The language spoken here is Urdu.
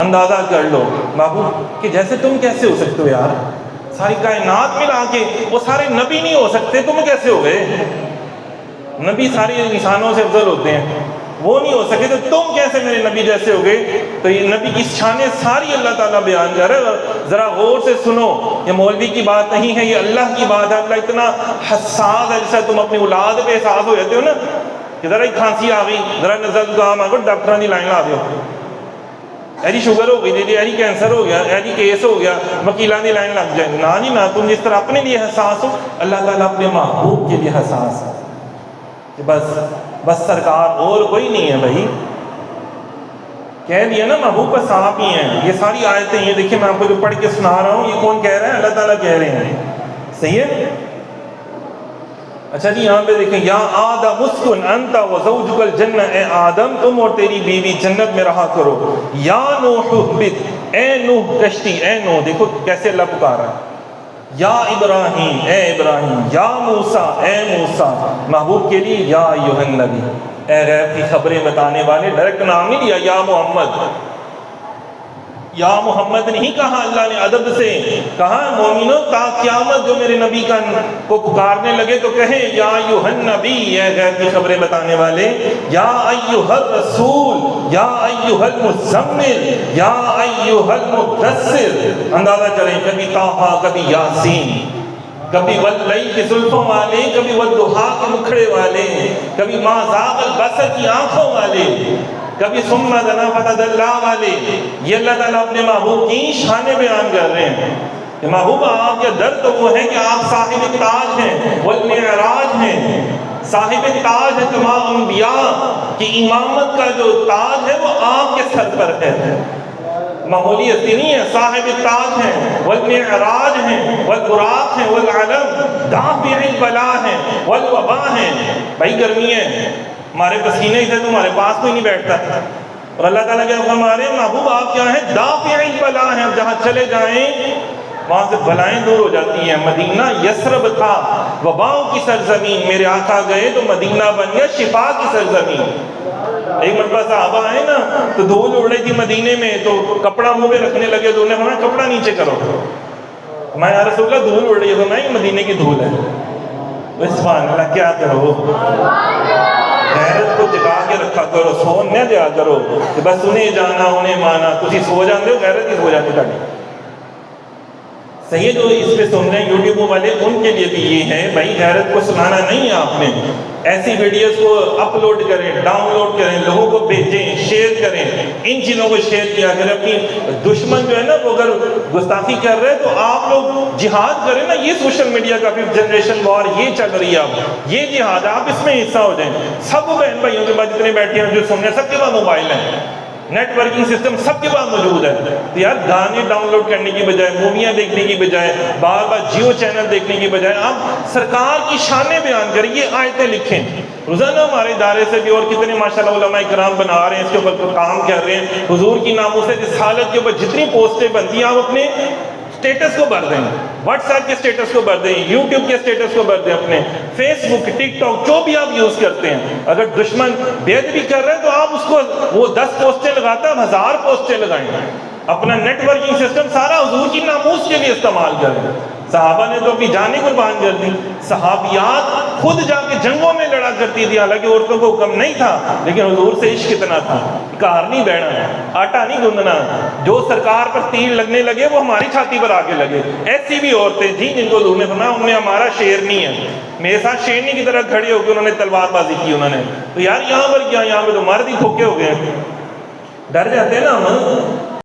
اندازہ کر لو محبوب کہ جیسے تم کیسے ہو سکتے ہو یار، ساری کائنات ملا کے وہ سارے نبی نہیں ہو سکتے، تم کیسے ہو گئے؟ نبی سارے انسانوں سے افضل ہوتے ہیں، وہ نہیں ہو سکے تو تم کیسے میرے نبی جیسے ہو گئے؟ تو یہ نبی کی شانیں ساری اللہ تعالیٰ بیان کر رہا ہے، ذرا غور سے سنو، یہ مولوی کی بات نہیں ہے، یہ اللہ کی بات ہے۔ اللہ اتنا حساس ہے، جیسے تم اپنی اولاد پہ احساس ہو جاتے ہو نا کہ ذرا ہی کھانسی آ گئی، ذرا نزل زکام آ گئی، ڈاکٹروں کی لائن لا دیو، ایسی شوگر ہو گئی جی، ایسی کینسر ہو گیا، ایسی کیس ہو گیا، وکیلان کی لائن لگ جائے۔ نہ جی نہ، تم جس طرح اپنے لیے حساس ہو، اللہ تعالیٰ اپنے محبوب کے لیے حساس ہے کہ بس سرکار اور کوئی نہیں ہے بھائی۔ کہہ دیا نا محبوب بس آپ ہی ہیں۔ یہ ساری آیتیں یہ دیکھیں، میں آپ کو جو پڑھ کے سنا رہا ہوں، یہ کون کہہ رہا ہے؟ اللہ تعالیٰ کہہ رہے ہیں، صحیح ہے؟ اچھا جی یہاں پہ دیکھیں، یا آدم اسکن انت وزوجک الجنہ، اے آدم تم اور تیری بیوی جنت میں رہا کرو۔ یا نوح اہبط، اے نوح کشتی، اے نوح، دیکھو کیسے اللہ پکارا ہے۔ یا ابراہیم، اے ابراہیم، یا موسیٰ، اے موسیٰ، محبوب کے لیے یا ایھا النبی، اے غیب کی خبریں بتانے والے، ڈائریکٹ نام نہیں لیا یا محمد، یا محمد نہیں کہا، اللہ نے ادب سے کہا مومنوں تا قیامت جو میرے نبی کو پکارنے لگے تو کہیں یا ایھا النبی، اے غیب کی خبریں بتانے والے، یا ایھا الرسول، یا ایھا المزمل، یا ایھا المدثر۔ اندازہ کریں، کبھی طٰہٰ، کبھی یاسین، کبھی واللیل کی زلفوں والے، کبھی والضحیٰ کے مکھڑے والے، کبھی ما زاغ البصر کی آنکھوں والے، کبھی ثم دنا فتدلی والے۔ یہ اللہ تعالیٰ اپنے محبوب کی شانیں بیان کر رہے ہیں کہ محبوب آپ کا در تو وہ ہے کہ آپ صاحب تاج ہیں، والمعراج ہیں، صاحب تاج ہے، تمام انبیاء کی امامت کا جو تاج ہے وہ آپ کے سر پر ہے، معمولی ہستی نہیں ہے، صاحب تاج ہیں، والمعراج ہیں، والبراق ہیں، والعلم، دافع البلا ہیں، والوبا ہیں۔ بھائی گرمی ہے، ہمارے پسینے سے تمہارے پاس کوئی نہیں بیٹھتا، اور اللہ تعالیٰ کیا فرما رہے ہیں؟ محبوب آپ کیا ہیں؟ دافع البلا ہیں، جہاں چلے جائیں وہاں سے بلائیں دور ہو جاتی ہیں۔ مدینہ یثرب تھا وباؤں کی سرزمین، میرے آقا گئے تو مدینہ بن گیا شفا کی سرزمین۔ ایک مرتبہ صحابہ آئے نا تو دھول اڑ رہی تھی مدینے میں، تو کپڑا منہ پہ رکھنے لگے تو انہوں نے فرمایا کپڑا نیچے کرو۔ میں یا رسول اللہ دھول اڑ رہی ہے، تو میں یہ مدینے کی دھول ہے۔ سبحان اللہ، کیا کرو، غیرت کو جگا کے رکھا کرو، سو نہ دیا کرو کہ بس انہیں جانا انہیں مانا، تسی سو جاندے ہو، غیرت ہی سو جاتی تھا۔ صحیح ہے، جو اس پہ سن رہے ہیں یوٹیوب والے، ان کے لیے بھی یہ ہے بھائی، غیرت کو سنانا نہیں ہے آپ نے، ایسی ویڈیوز کو اپلوڈ کریں، ڈاؤن لوڈ کریں، لوگوں کو بھیجیں، شیئر کریں، ان چیزوں کو شیئر کیا کریں۔ اپنی دشمن جو ہے نا وہ اگر گستاخی کر رہے تو آپ لوگ جہاد کریں نا، یہ سوشل میڈیا کا پھر جنریشن وار یہ چل رہی ہے، اب یہ جہاد ہے، آپ اس میں حصہ ہو جائیں۔ سب بہن بھائیوں کے پاس جتنے بیٹھے ہیں جو سن رہے ہیں، سب کے پاس موبائل ہیں، نیٹ ورکنگ سسٹم سب کے پاس موجود ہے، تو یار گانے ڈاؤن لوڈ کرنے کی بجائے، موویاں دیکھنے کی بجائے، بار بار جیو چینل دیکھنے کی بجائے آپ سرکار کی شانیں بیان کریں، یہ آیتیں لکھیں۔ روزانہ ہمارے ادارے سے بھی اور کتنے ماشاءاللہ علماء کرام بنا رہے ہیں، اس کے اوپر کام کر رہے ہیں۔ حضور کی ناموس رسالت کے اوپر جتنی پوسٹیں بنتی ہیں آپ اپنے سٹیٹس کو بھر دیں، واٹس ایپ کے سٹیٹس کو بھر دیں، یوٹیوب کے سٹیٹس کو بھر دیں، اپنے فیس بک، ٹک ٹاک جو بھی آپ یوز کرتے ہیں۔ اگر دشمن بے ادبی کر رہے ہیں تو آپ اس کو وہ 10 پوسٹیں لگاتا ہے، 1000 پوسٹیں لگائیں، اپنا نیٹ ورکنگ سسٹم سارا حضور کی ناموس کے لیے استعمال کریں۔ صحابہ نے تو اپنی جانیں قربان کر دی، صحابیات خود جا کے جنگوں میں لڑا کرتی تھی، حالانکہ عورتوں کو حکم نہیں تھا، لیکن حضور سے عشق اتنا تھا، کار نہیں بیٹھنا، آٹا نہیں گوندنا، جو سرکار پر تیر لگنے لگے وہ ہماری چھاتی پر آ کے لگے۔ ایسی بھی عورتیں تھیں جن کو حضور نے فرمایا ان میں ہمارا شیر نہیں ہے، میرے ساتھ شیرنی کی طرح کھڑے ہو کے انہوں نے تلوار بازی کی انہوں نے، تو یار یہاں پر کیا، یہاں پہ تو مرد ہی کھوکے ہو گئے، ڈر جاتے ہیں نا ہم۔